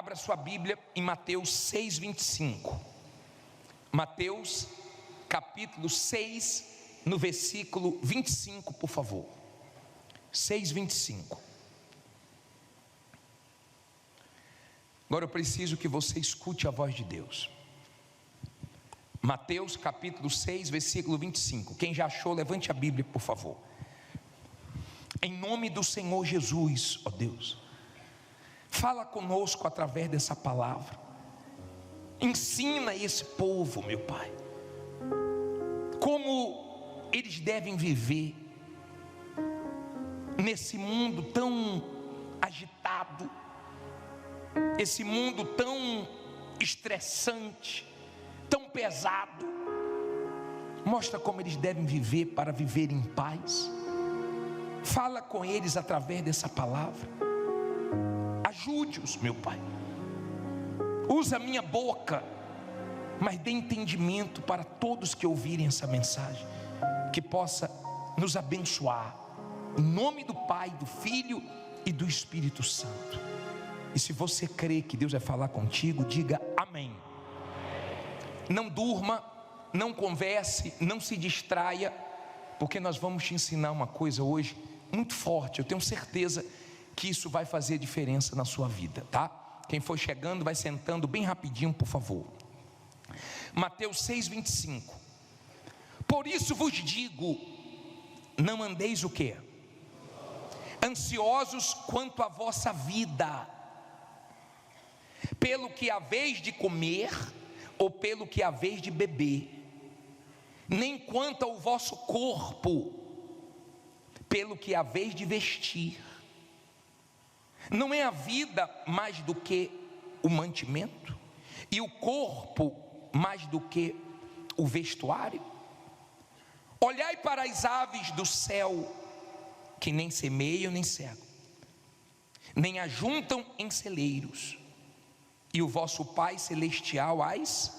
Abra sua Bíblia em Mateus 6:25. Mateus capítulo 6, no versículo 25, por favor. 6:25. Agora eu preciso que você escute a voz de Deus. Mateus capítulo 6, versículo 25. Quem já achou, levante a Bíblia, por favor. Em nome do Senhor Jesus, ó Deus, fala conosco através dessa palavra. Ensina esse povo, meu Pai, como eles devem viver nesse mundo tão agitado, esse mundo tão estressante, tão pesado. Mostra como eles devem viver para viver em paz. Fala com eles através dessa palavra. Ajude-os, meu Pai. Usa a minha boca, mas dê entendimento para todos que ouvirem essa mensagem, que possa nos abençoar, em nome do Pai, do Filho e do Espírito Santo. E se você crê que Deus vai falar contigo, diga amém. Não durma, não converse, não se distraia, porque nós vamos te ensinar uma coisa hoje muito forte. Eu tenho certeza que isso vai fazer diferença na sua vida, tá? Quem for chegando, vai sentando bem rapidinho, por favor. Mateus 6:25. Por isso vos digo, não andeis o quê? Ansiosos quanto à vossa vida, pelo que haveis de comer ou pelo que haveis de beber, nem quanto ao vosso corpo, pelo que haveis de vestir. Não é a vida mais do que o mantimento, e o corpo mais do que o vestuário? Olhai para as aves do céu, que nem semeiam nem cegam, nem ajuntam em celeiros, e o vosso Pai Celestial as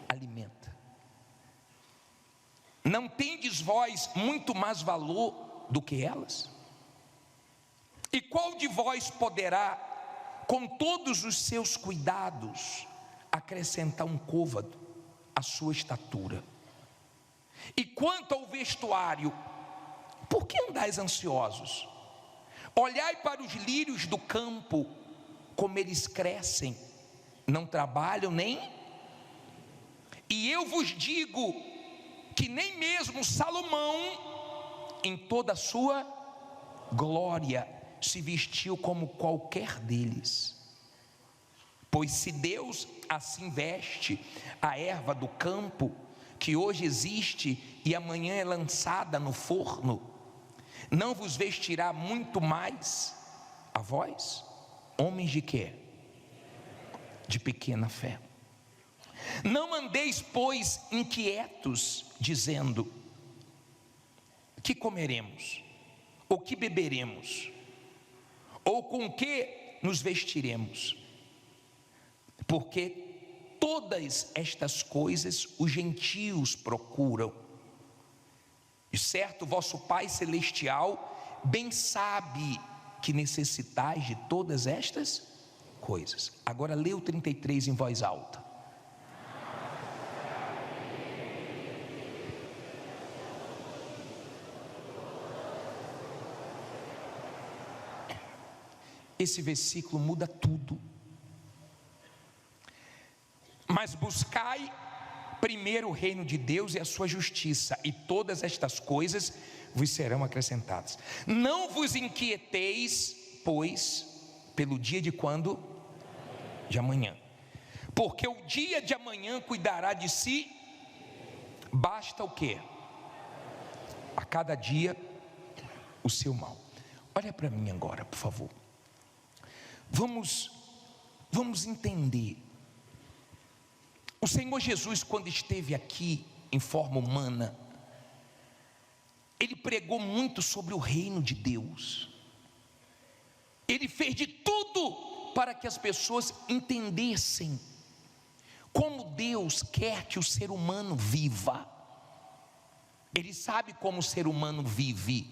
alimenta. Não tendes vós muito mais valor do que elas? E qual de vós poderá, com todos os seus cuidados, acrescentar um côvado à sua estatura? E quanto ao vestuário, por que andais ansiosos? Olhai para os lírios do campo, como eles crescem, não trabalham nem. E eu vos digo que nem mesmo Salomão, em toda a sua glória, se vestiu como qualquer deles. Pois se Deus assim veste a erva do campo, que hoje existe e amanhã é lançada no forno, não vos vestirá muito mais a vós, homens de quê? De pequena fé. Não andeis, pois, inquietos, dizendo: que comeremos? Ou que beberemos? Ou com que nos vestiremos? Porque todas estas coisas os gentios procuram, e certo vosso Pai Celestial bem sabe que necessitais de todas estas coisas. Agora lê o 33 em voz alta. Esse versículo muda tudo. Mas buscai primeiro o reino de Deus e a sua justiça, e todas estas coisas vos serão acrescentadas. Não vos inquieteis, pois, pelo dia de quando? De amanhã. Porque o dia de amanhã cuidará de si. Basta o quê? A cada dia o seu mal. Olha para mim agora, por favor. Vamos entender. O Senhor Jesus, quando esteve aqui em forma humana, Ele pregou muito sobre o reino de Deus. Ele fez de tudo para que as pessoas entendessem como Deus quer que o ser humano viva. Ele sabe como o ser humano vive: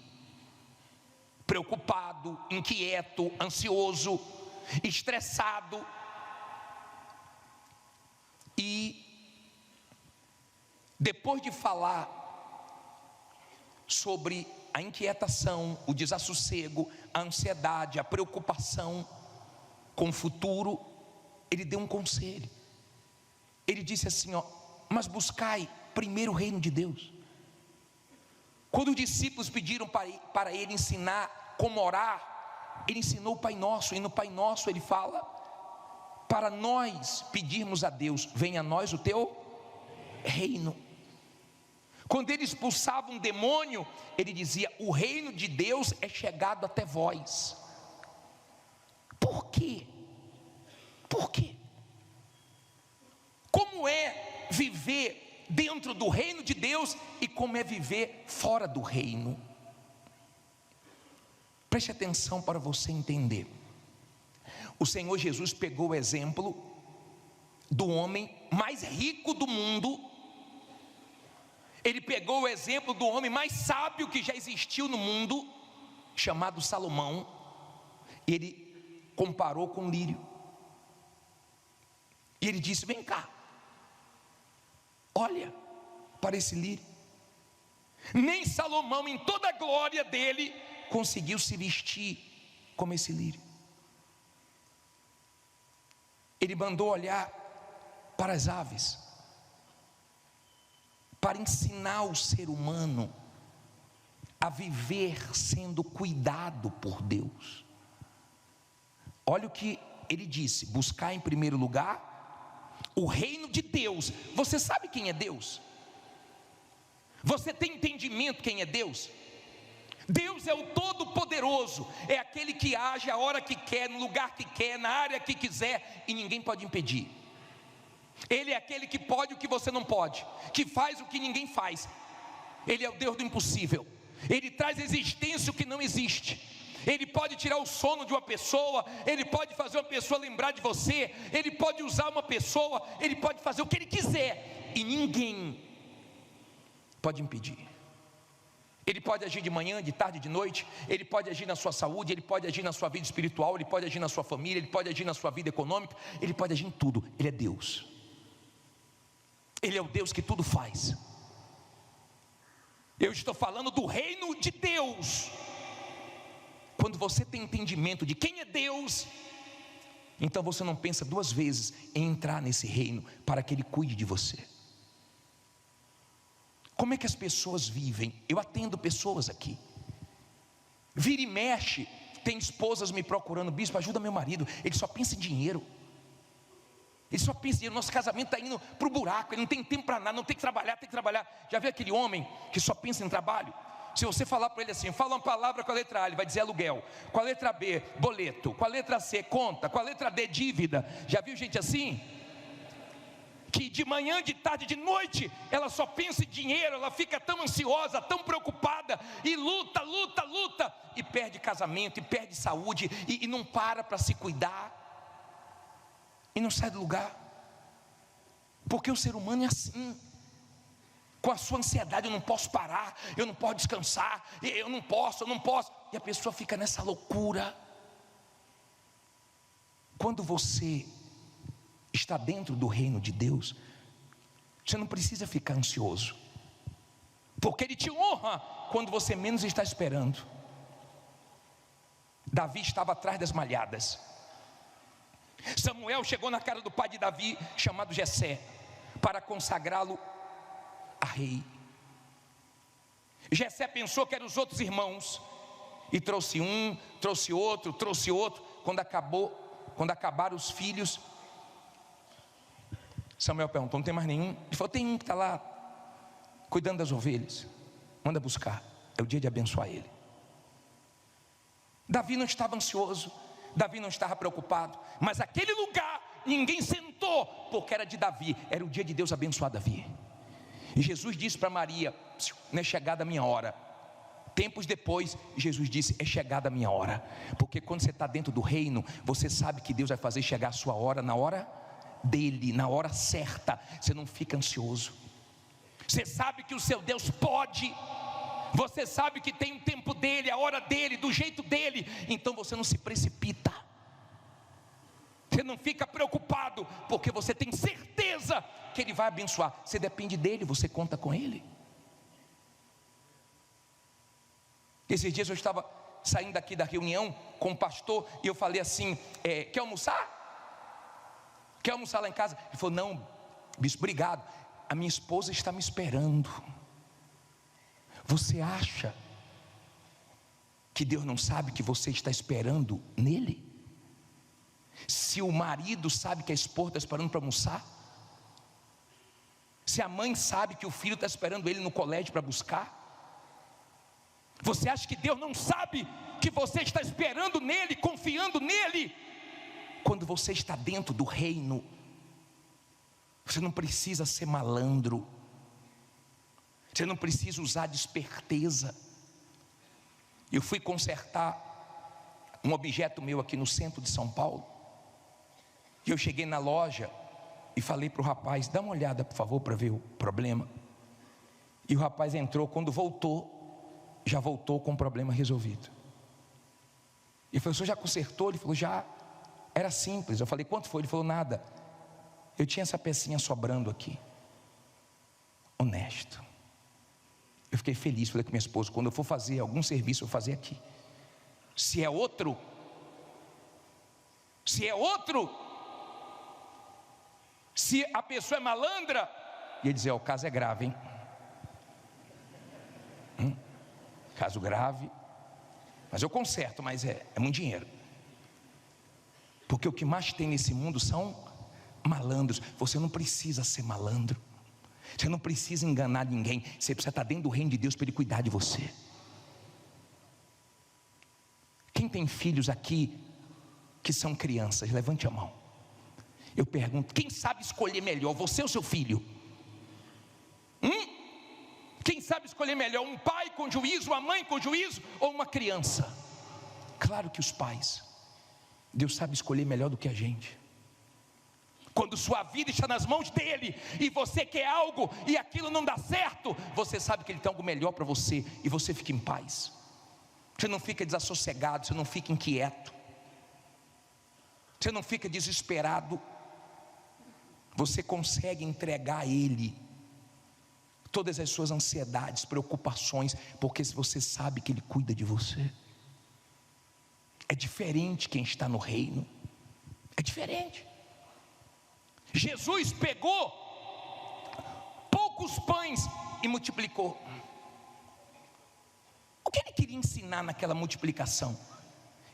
preocupado, inquieto, ansioso, estressado, E depois de falar sobre a inquietação, o desassossego, a ansiedade, a preocupação com o futuro, ele deu um conselho. Ele disse assim, mas buscai primeiro o reino de Deus. Quando os discípulos pediram para ele ensinar como orar, ele ensinou o Pai Nosso, e no Pai Nosso ele fala, para nós pedirmos a Deus, venha a nós o teu reino. Quando ele expulsava um demônio, ele dizia, o reino de Deus é chegado até vós. Por quê? Por quê? Como é viver dentro do reino de Deus e como é viver fora do reino? Preste atenção para você entender. O Senhor Jesus pegou o exemplo do homem mais rico do mundo. Ele pegou o exemplo do homem mais sábio que já existiu no mundo, chamado Salomão. Ele comparou com o lírio. E ele disse, vem cá, olha para esse lírio. Nem Salomão, em toda a glória dele, conseguiu se vestir como esse lírio. Ele mandou olhar para as aves, para ensinar o ser humano a viver sendo cuidado por Deus. Olha o que ele disse, buscar em primeiro lugar o reino de Deus. Você sabe quem é Deus? Você tem entendimento quem é Deus? Deus é o Todo-Poderoso, é aquele que age a hora que quer, no lugar que quer, na área que quiser, e ninguém pode impedir. Ele é aquele que pode o que você não pode, que faz o que ninguém faz. Ele é o Deus do impossível. Ele traz à existência o que não existe. Ele pode tirar o sono de uma pessoa, ele pode fazer uma pessoa lembrar de você, ele pode usar uma pessoa, ele pode fazer o que ele quiser, e ninguém pode impedir. Ele pode agir de manhã, de tarde, de noite. Ele pode agir na sua saúde, ele pode agir na sua vida espiritual, ele pode agir na sua família, ele pode agir na sua vida econômica, ele pode agir em tudo. Ele é Deus. Ele é o Deus que tudo faz. Eu estou falando do reino de Deus. Quando você tem entendimento de quem é Deus, então você não pensa duas vezes em entrar nesse reino para que Ele cuide de você. Como é que as pessoas vivem? Eu atendo pessoas aqui. Vira e mexe, tem esposas me procurando, bispo, ajuda meu marido, ele só pensa em dinheiro. Ele só pensa em dinheiro, nosso casamento está indo para o buraco, ele não tem tempo para nada, não tem que trabalhar, tem que trabalhar. Já viu aquele homem que só pensa em trabalho? Se você falar para ele assim, fala uma palavra com a letra A, ele vai dizer aluguel. Com a letra B, boleto. Com a letra C, conta. Com a letra D, dívida. Já viu gente assim? Que de manhã, de tarde, de noite, ela só pensa em dinheiro, ela fica tão ansiosa, tão preocupada, e luta, e perde casamento, e perde saúde, e não para se cuidar, e não sai do lugar, porque o ser humano é assim. Com a sua ansiedade, eu não posso parar, eu não posso descansar, eu não posso, e a pessoa fica nessa loucura. Quando você está dentro do reino de Deus, você não precisa ficar ansioso, porque Ele te honra quando você menos está esperando. Davi estava atrás das malhadas. Samuel chegou na casa do pai de Davi, chamado Jessé, para consagrá-lo a rei. Jessé pensou que eram os outros irmãos, e trouxe um, trouxe outro. Quando acabaram os filhos, Samuel perguntou, não tem mais nenhum? Ele falou, tem um que está lá cuidando das ovelhas, manda buscar, é o dia de abençoar ele. Davi não estava ansioso, Davi não estava preocupado, mas aquele lugar ninguém sentou, porque era de Davi, era o dia de Deus abençoar Davi. E Jesus disse para Maria, não é chegada a minha hora. Tempos depois, Jesus disse, é chegada a minha hora. Porque quando você está dentro do reino, você sabe que Deus vai fazer chegar a sua hora, na hora dele, na hora certa. Você não fica ansioso. Você sabe que o seu Deus pode. Você sabe que tem o tempo dele, a hora dele, do jeito dele. Então você não se precipita. Você não fica preocupado, porque você tem certeza certeza que Ele vai abençoar. Você depende dEle, você conta com Ele. Esses dias eu estava saindo daqui da reunião com o pastor e eu falei assim: quer almoçar? Quer almoçar lá em casa? Ele falou: não, bispo, obrigado, a minha esposa está me esperando. Você acha que Deus não sabe que você está esperando nele? Se o marido sabe que a esposa está esperando para almoçar, se a mãe sabe que o filho está esperando ele no colégio para buscar, você acha que Deus não sabe que você está esperando nele, confiando nele? Quando você está dentro do reino, você não precisa ser malandro, você não precisa usar de esperteza. Eu fui consertar um objeto meu aqui no centro de São Paulo, e eu cheguei na loja e falei para o rapaz: dá uma olhada por favor para ver o problema. E o rapaz entrou, quando voltou, já voltou com o problema resolvido. E falou: o senhor já consertou? Ele falou: já. Era simples. Eu falei: quanto foi? Ele falou: nada, eu tinha essa pecinha sobrando aqui. Honesto. Eu fiquei feliz, falei com minha esposa: quando eu for fazer algum serviço, eu vou fazer aqui. Se é outro, se a pessoa é malandra, e ele dizia: o caso é grave, hein? Caso grave, mas eu conserto, mas é muito dinheiro. Porque o que mais tem nesse mundo são malandros. Você não precisa ser malandro, você não precisa enganar ninguém. Você precisa estar dentro do reino de Deus para Ele cuidar de você. Quem tem filhos aqui que são crianças, levante a mão. Eu pergunto: quem sabe escolher melhor, você ou seu filho? Quem sabe escolher melhor, um pai com juízo, uma mãe com juízo, ou uma criança? Claro que os pais. Deus sabe escolher melhor do que a gente. Quando sua vida está nas mãos dele, e você quer algo, e aquilo não dá certo, você sabe que ele tem algo melhor para você, e você fica em paz. Você não fica desassossegado, você não fica inquieto, você não fica desesperado. Você consegue entregar a Ele todas as suas ansiedades, preocupações, porque se você sabe que Ele cuida de você. É diferente quem está no reino, é diferente. Jesus pegou poucos pães e multiplicou. O que Ele queria ensinar naquela multiplicação?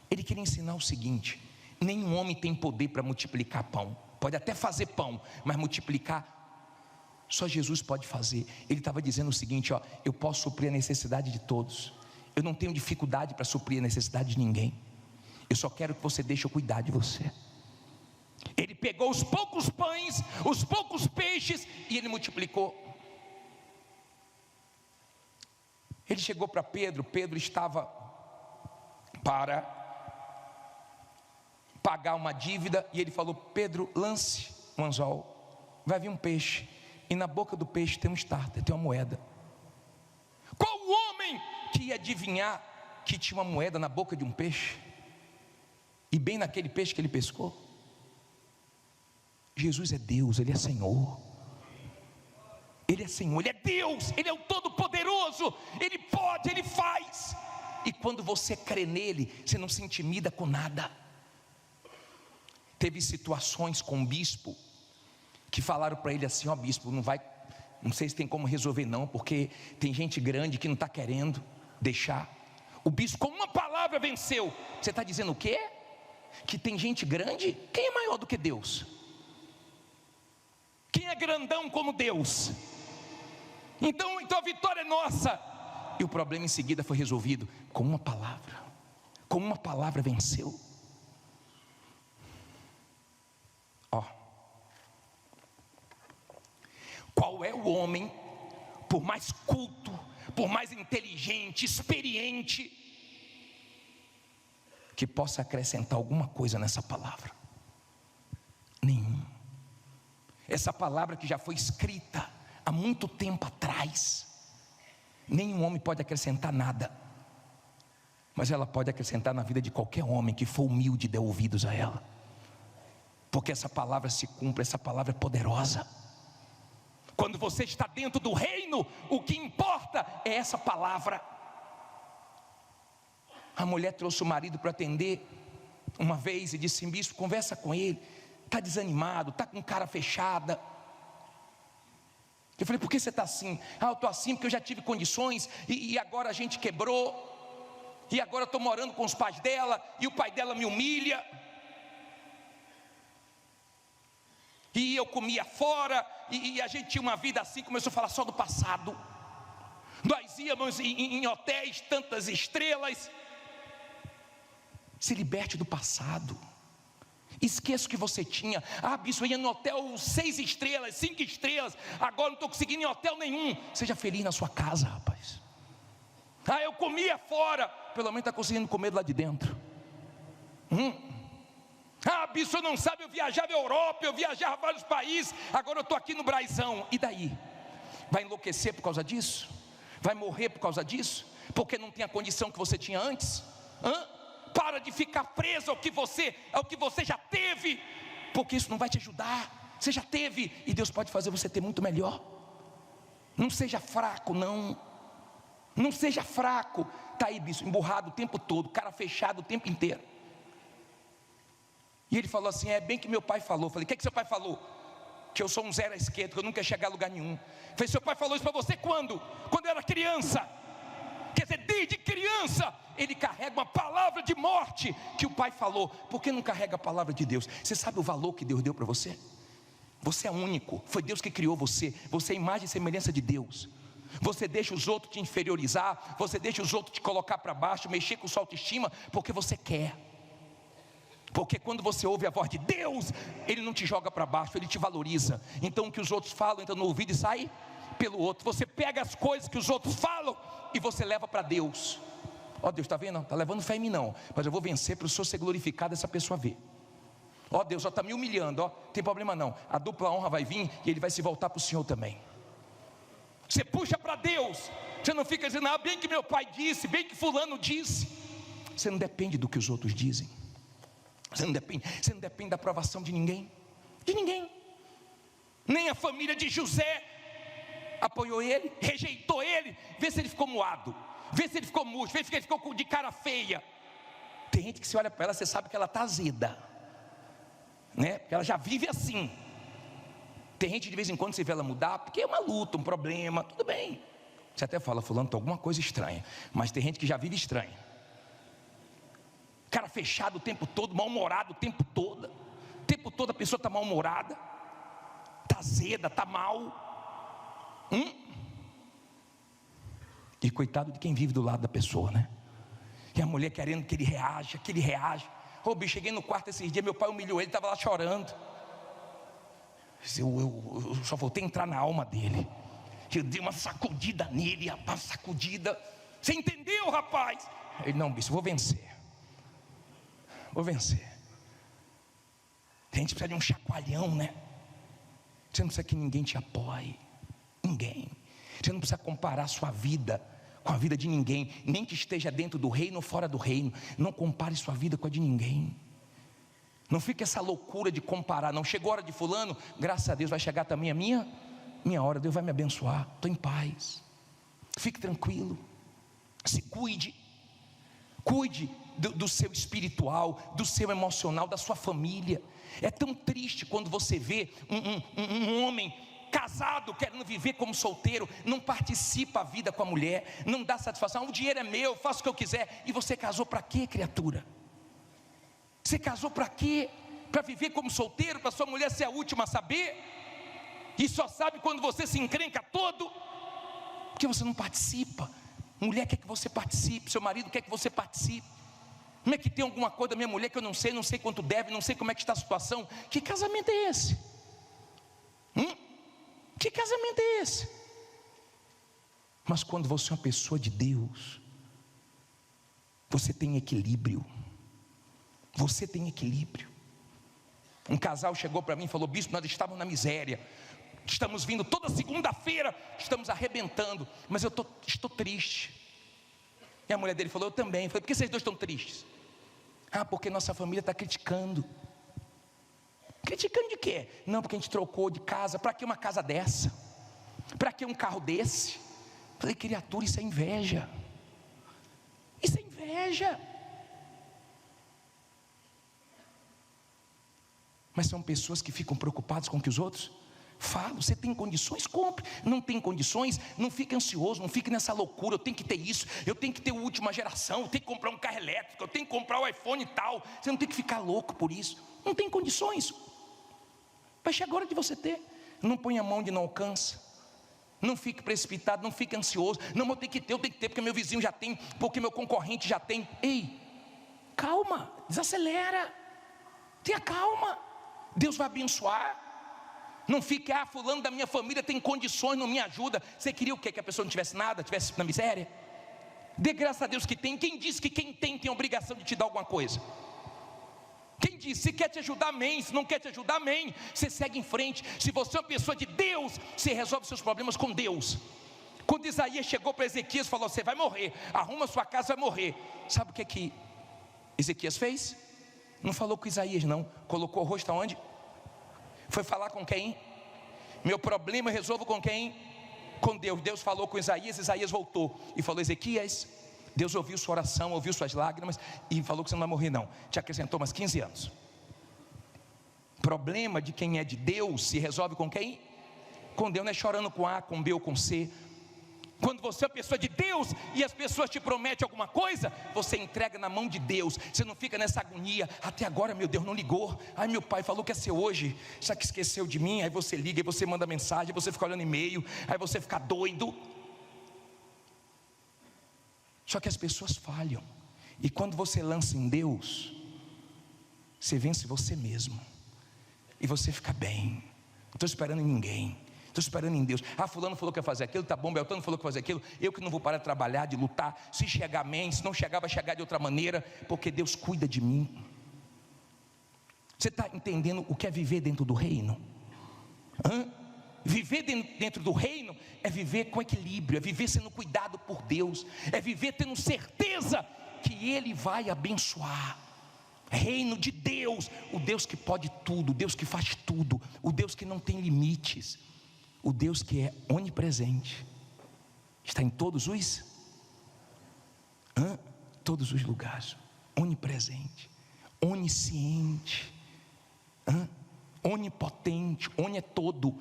Ele queria ensinar o seguinte: nenhum homem tem poder para multiplicar pão. Pode até fazer pão, mas multiplicar só Jesus pode fazer. Ele estava dizendo o seguinte: eu posso suprir a necessidade de todos. Eu não tenho dificuldade para suprir a necessidade de ninguém. Eu só quero que você deixe eu cuidar de você. Ele pegou os poucos pães, os poucos peixes, e ele multiplicou. Ele chegou para Pedro. Pedro estava para pagar uma dívida, e ele falou: Pedro, lance um anzol, vai vir um peixe, e na boca do peixe tem um starter, tem uma moeda. Qual o homem que ia adivinhar que tinha uma moeda na boca de um peixe, e bem naquele peixe que ele pescou? Jesus é Deus, Ele é Senhor, Ele é Senhor, Ele é Deus, Ele é o Todo-Poderoso, Ele pode, Ele faz. E quando você crê nele, você não se intimida com nada. Teve situações com o bispo que falaram para ele assim: bispo, não sei se tem como resolver não, porque tem gente grande que não está querendo deixar. O bispo com uma palavra venceu. Você está dizendo o quê? Que tem gente grande? Quem é maior do que Deus? Quem é grandão como Deus? Então a vitória é nossa. E o problema em seguida foi resolvido com uma palavra. Com uma palavra venceu. Qual é o homem, por mais culto, por mais inteligente, experiente, que possa acrescentar alguma coisa nessa palavra? Nenhum. Essa palavra que já foi escrita há muito tempo atrás, nenhum homem pode acrescentar nada, mas ela pode acrescentar na vida de qualquer homem que for humilde e der ouvidos a ela, porque essa palavra se cumpre, essa palavra é poderosa. Quando você está dentro do reino, o que importa é essa palavra. A mulher trouxe o marido para atender uma vez e disse: bispo, conversa com ele, está desanimado, está com cara fechada. Eu falei: por que você está assim? Eu estou assim porque eu já tive condições e agora a gente quebrou, e agora eu estou morando com os pais dela, e o pai dela me humilha, e eu comia fora, e a gente tinha uma vida assim. Começou a falar só do passado. Nós íamos em hotéis, tantas estrelas. Se liberte do passado. Esqueça o que você tinha. Bispo, eu ia no hotel 6 estrelas, 5 estrelas, agora não estou conseguindo ir em hotel nenhum. Seja feliz na sua casa, rapaz. Eu comia fora, pelo menos está conseguindo comer do lado de dentro. Bispo, você não sabe, eu viajava a Europa, eu viajava a vários países, agora eu estou aqui no Braizão. E daí? Vai enlouquecer por causa disso? Vai morrer por causa disso? Porque não tem a condição que você tinha antes? Para de ficar preso ao que você já teve, porque isso não vai te ajudar. Você já teve, e Deus pode fazer você ter muito melhor. Não seja fraco, não seja fraco. Está aí, bispo, emburrado o tempo todo, cara fechado o tempo inteiro. E ele falou assim: é bem que meu pai falou. Eu falei: o que seu pai falou? Que eu sou um zero à esquerda, que eu nunca ia chegar a lugar nenhum. Eu falei: seu pai falou isso para você quando? Quando eu era criança. Quer dizer, desde criança ele carrega uma palavra de morte que o pai falou. Por que não carrega a palavra de Deus? Você sabe o valor que Deus deu para você? Você é único, foi Deus que criou você. Você é imagem e semelhança de Deus. Você deixa os outros te inferiorizar, você deixa os outros te colocar para baixo, mexer com sua autoestima, porque você quer. Porque quando você ouve a voz de Deus, Ele não te joga para baixo, Ele te valoriza. Então o que os outros falam entra no ouvido e sai pelo outro. Você pega as coisas que os outros falam e você leva para Deus. Deus, está vendo? Não está levando fé em mim não, mas eu vou vencer para o Senhor ser glorificado, essa pessoa ver. Deus, está me humilhando, não tem problema não, a dupla honra vai vir e Ele vai se voltar para o Senhor também. Você puxa para Deus, você não fica dizendo: bem que meu pai disse, bem que fulano disse. Você não depende do que os outros dizem. Você não depende da aprovação de ninguém. Nem a família de José apoiou ele, rejeitou ele. Vê se ele ficou moado, vê se ele ficou murcho, vê se ele ficou de cara feia. Tem gente que você olha para ela, você sabe que ela está azeda, né? Porque ela já vive assim. Tem gente de vez em quando você vê ela mudar, porque é uma luta, um problema, tudo bem. Você até fala: fulano, está alguma coisa estranha. Mas tem gente que já vive estranha. Cara fechado o tempo todo, mal-humorado o tempo todo. O tempo todo a pessoa está mal-humorada, está azeda, está mal. E coitado de quem vive do lado da pessoa, né? E a mulher querendo que ele reaja, bicho, cheguei no quarto esses dias, meu pai humilhou ele, estava lá chorando. Eu só voltei a entrar na alma dele. Eu dei uma sacudida nele, uma sacudida. Você entendeu, rapaz? Ele: não, bicho, vou vencer. A gente precisa de um chacoalhão, né? Você não precisa que ninguém te apoie. Ninguém. Você não precisa comparar a sua vida com a vida de ninguém, nem que esteja dentro do reino ou fora do reino. Não compare sua vida com a de ninguém. Não fique essa loucura de comparar. Não chegou a hora de fulano, graças a Deus vai chegar também a minha hora. Deus vai me abençoar, estou em paz. Fique tranquilo. Se cuide do seu espiritual, do seu emocional, da sua família. É tão triste quando você vê um homem casado querendo viver como solteiro, não participa a vida com a mulher, não dá satisfação. O dinheiro é meu, faço o que eu quiser. E você casou para quê, criatura? Você casou para quê? Para viver como solteiro, para sua mulher ser a última a saber? E só sabe quando você se encrenca todo? Porque você não participa. Mulher quer que você participe, seu marido quer que você participe. Como é que tem alguma coisa da minha mulher que eu não sei quanto deve, não sei como é que está a situação? Que casamento é esse? Que casamento é esse? Mas quando você é uma pessoa de Deus, você tem equilíbrio. Você tem equilíbrio. Um casal chegou para mim e falou: bispo, nós estávamos na miséria, estamos vindo toda segunda-feira, estamos arrebentando, mas eu estou triste. E a mulher dele falou: eu também. Eu falei: por que vocês dois estão tristes? Porque nossa família está criticando. Criticando de quê? Não, porque a gente trocou de casa. Para que uma casa dessa? Para que um carro desse? Falei, criatura, isso é inveja. Isso é inveja. Mas são pessoas que ficam preocupadas com o que os outros falam. Você tem condições? Compre. Não tem condições? Não fique ansioso, não fique nessa loucura. Eu tenho que ter isso, eu tenho que ter a última geração, eu tenho que comprar um carro elétrico, eu tenho que comprar o iPhone e tal. Você não tem que ficar louco por isso. Não tem condições. Vai chegar a hora de você ter. Não põe a mão onde não alcança. Não fique precipitado, não fique ansioso. Não, eu tenho que ter porque meu vizinho já tem, porque meu concorrente já tem. Ei, calma, desacelera. Tenha calma. Deus vai abençoar. Não fique, fulano da minha família tem condições, não me ajuda. Você queria o quê? Que a pessoa não tivesse nada, tivesse na miséria? Dê graças a Deus que tem. Quem disse que quem tem a obrigação de te dar alguma coisa? Quem disse? Se quer te ajudar, amém. Se não quer te ajudar, amém. Você segue em frente. Se você é uma pessoa de Deus, você resolve seus problemas com Deus. Quando Isaías chegou para Ezequias e falou, você vai morrer, arruma sua casa, vai morrer. Sabe o que Ezequias fez? Não falou com Isaías não. Colocou o rosto aonde? Foi falar com quem? Meu problema eu resolvo com quem? Com Deus. Deus falou com Isaías, Isaías voltou e falou, Ezequias, Deus ouviu sua oração, ouviu suas lágrimas e falou que você não vai morrer não. Te acrescentou mais 15 anos. Problema de quem é de Deus se resolve com quem? Com Deus. Não é chorando com A, com B ou com C. Quando você é uma pessoa de Deus e as pessoas te prometem alguma coisa, você entrega na mão de Deus. Você não fica nessa agonia, até agora meu Deus não ligou. Ai, meu pai falou que ia ser hoje, só que esqueceu de mim. Aí você liga, aí você manda mensagem, aí você fica olhando e-mail, aí você fica doido. Só que as pessoas falham. E quando você lança em Deus, você vence você mesmo. E você fica bem. Não estou esperando em ninguém. Estou esperando em Deus. Fulano falou que ia fazer aquilo, tá bom, Beltrano falou que ia fazer aquilo. Eu que não vou parar de trabalhar, de lutar. Se chegar, amém. Se não chegar, vai chegar de outra maneira, porque Deus cuida de mim. Você está entendendo o que é viver dentro do reino? Viver dentro do reino é viver com equilíbrio, é viver sendo cuidado por Deus, é viver tendo certeza que Ele vai abençoar. Reino de Deus, o Deus que pode tudo, o Deus que faz tudo, o Deus que não tem limites, o Deus que é onipresente, está em todos os lugares, onipresente, onisciente, onipotente, é todo.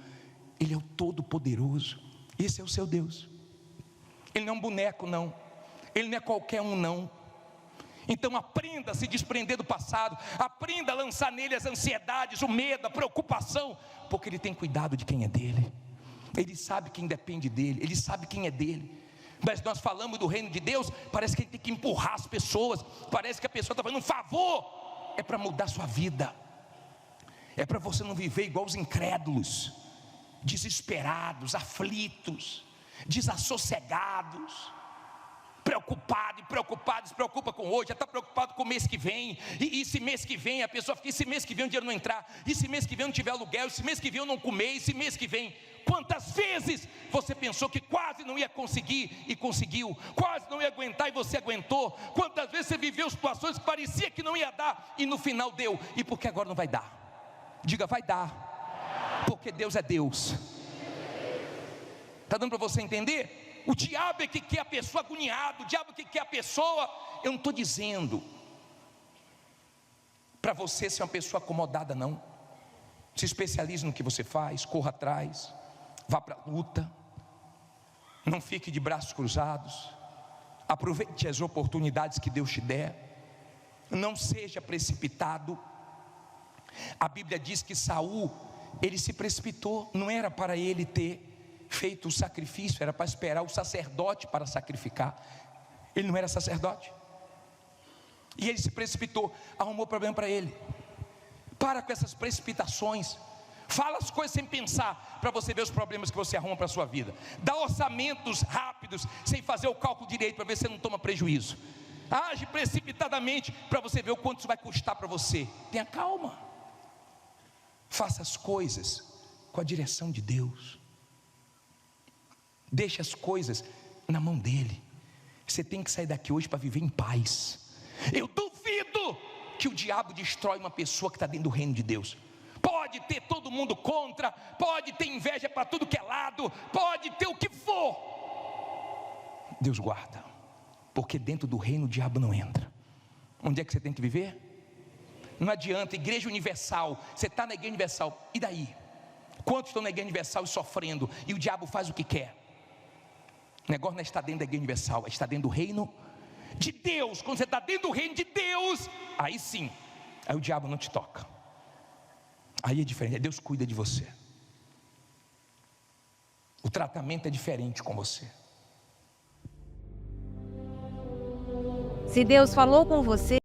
Ele é o todo-poderoso. Esse é o seu Deus. Ele não é um boneco não, Ele não é qualquer um não. Então aprenda a se desprender do passado, aprenda a lançar nele as ansiedades, o medo, a preocupação, porque Ele tem cuidado de quem é dele. Ele sabe quem depende dele, Ele sabe quem é dele. Mas nós falamos do reino de Deus, parece que Ele tem que empurrar as pessoas, parece que a pessoa está fazendo um favor. É para mudar sua vida, é para você não viver igual os incrédulos, desesperados, aflitos, desassossegados, preocupado, se preocupa com hoje, já está preocupado com o mês que vem, e se mês que vem, a pessoa fica, e se mês que vem o dinheiro não entrar, e se mês que vem não tiver aluguel, e se mês que vem eu não comer, e se mês que vem, quantas vezes você pensou que quase não ia conseguir, e conseguiu, quase não ia aguentar, e você aguentou, quantas vezes você viveu situações que parecia que não ia dar, e no final deu, e por que agora não vai dar? Diga, vai dar, porque Deus é Deus. Está dando para você entender? O diabo é que quer a pessoa agoniada, o diabo é que quer a pessoa. Eu não estou dizendo para você ser uma pessoa acomodada não. Se especialize no que você faz, corra atrás, vá para a luta, não fique de braços cruzados, aproveite as oportunidades que Deus te der, não seja precipitado. A Bíblia diz que Saul, ele se precipitou, não era para ele ter feito o sacrifício, era para esperar o sacerdote para sacrificar. Ele não era sacerdote, e ele se precipitou, arrumou problema para ele. Para com essas precipitações, fala as coisas sem pensar, para você ver os problemas que você arruma para a sua vida. Dá orçamentos rápidos, sem fazer o cálculo direito, para ver se você não toma prejuízo. Age precipitadamente, para você ver o quanto isso vai custar para você. Tenha calma, faça as coisas com a direção de Deus. Deixe as coisas na mão dele. Você tem que sair daqui hoje para viver em paz. Eu duvido que o diabo destrói uma pessoa que está dentro do reino de Deus. pode ter todo mundo contra, pode ter inveja para tudo que é lado, pode ter o que for. Deus guarda, porque dentro do reino o diabo não entra. Onde é que você tem que viver? Não adianta, igreja universal, você está na igreja universal, e daí? Quantos estão na igreja universal e sofrendo, e o diabo faz o que quer? O negócio não está dentro da igreja universal, está dentro do reino de Deus. Quando você está dentro do reino de Deus, aí sim, aí o diabo não te toca. Aí é diferente, Deus cuida de você. O tratamento é diferente com você. Se Deus falou com você,